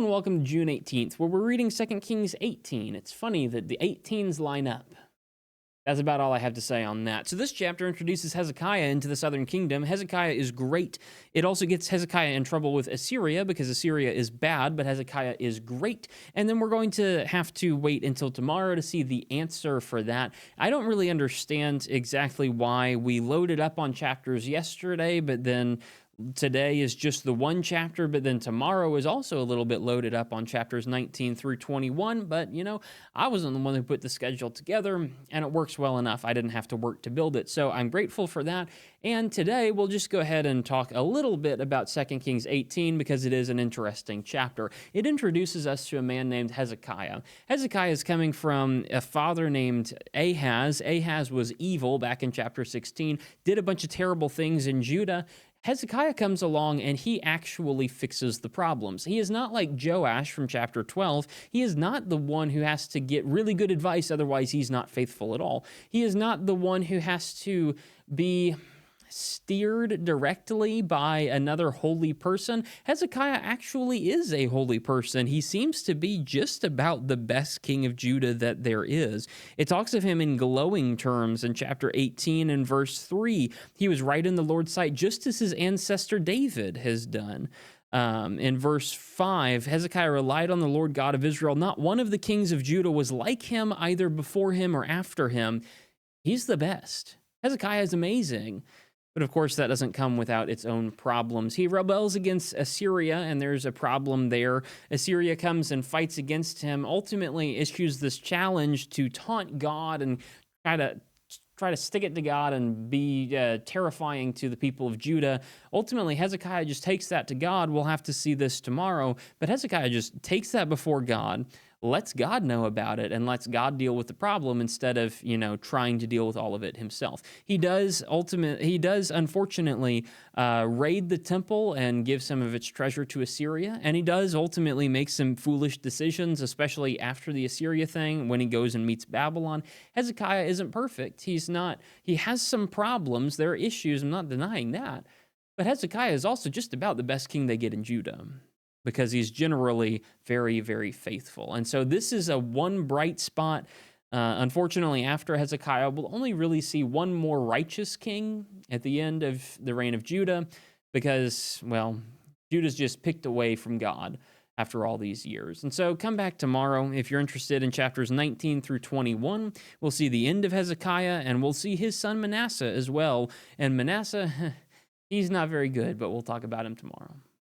and welcome to June 18th, where we're reading 2 Kings 18. It's funny that the 18s line up. That's about all I have to say on that. So this chapter introduces Hezekiah into the southern kingdom. Hezekiah is great. It also gets Hezekiah in trouble with Assyria because Assyria is bad, but Hezekiah is great. And then we're going to have to wait until tomorrow to see the answer for that. I don't really understand exactly why we loaded up on chapters yesterday, but then today is just the one chapter, but then tomorrow is also a little bit loaded up on chapters 19 through 21. But, I wasn't the one who put the schedule together, and it works well enough. I didn't have to work to build it. So I'm grateful for that. And today we'll just go ahead and talk a little bit about 2 Kings 18 because it is an interesting chapter. It introduces us to a man named Hezekiah. Hezekiah is coming from a father named Ahaz. Ahaz was evil back in chapter 16, did a bunch of terrible things in Judah. Hezekiah comes along and he actually fixes the problems. He is not like Joash from chapter 12. He is not the one who has to get really good advice, otherwise he's not faithful at all. He is not the one who has to be steered directly by another holy person. Hezekiah actually is a holy person. He seems to be just about the best king of Judah that there is. It talks of him in glowing terms in chapter 18 and verse 3. He was right in the Lord's sight, just as his ancestor David has done. In verse 5, Hezekiah relied on the Lord God of Israel. Not one of the kings of Judah was like him, either before him or after him. He's the best. Hezekiah is amazing. But of course, that doesn't come without its own problems. He rebels against Assyria, and there's a problem there. Assyria comes and fights against him, ultimately issues this challenge to taunt God and try to stick it to God and be terrifying to the people of Judah. Ultimately, Hezekiah just takes that to God. We'll have to see this tomorrow. But Hezekiah just takes that before God, lets God know about it, and lets God deal with the problem instead of, trying to deal with all of it himself. He does unfortunately raid the temple and give some of its treasure to Assyria, and he does ultimately make some foolish decisions, especially after the Assyria thing, when he goes and meets Babylon. Hezekiah isn't perfect. He has some problems. There are issues. I'm not denying that. But Hezekiah is also just about the best king they get in Judah, because he's generally very, very faithful. And so this is a one bright spot. Unfortunately, after Hezekiah, we'll only really see one more righteous king at the end of the reign of Judah, because, Judah's just picked away from God after all these years. And so come back tomorrow if you're interested in chapters 19 through 21. We'll see the end of Hezekiah, and we'll see his son Manasseh as well. And Manasseh, he's not very good, but we'll talk about him tomorrow.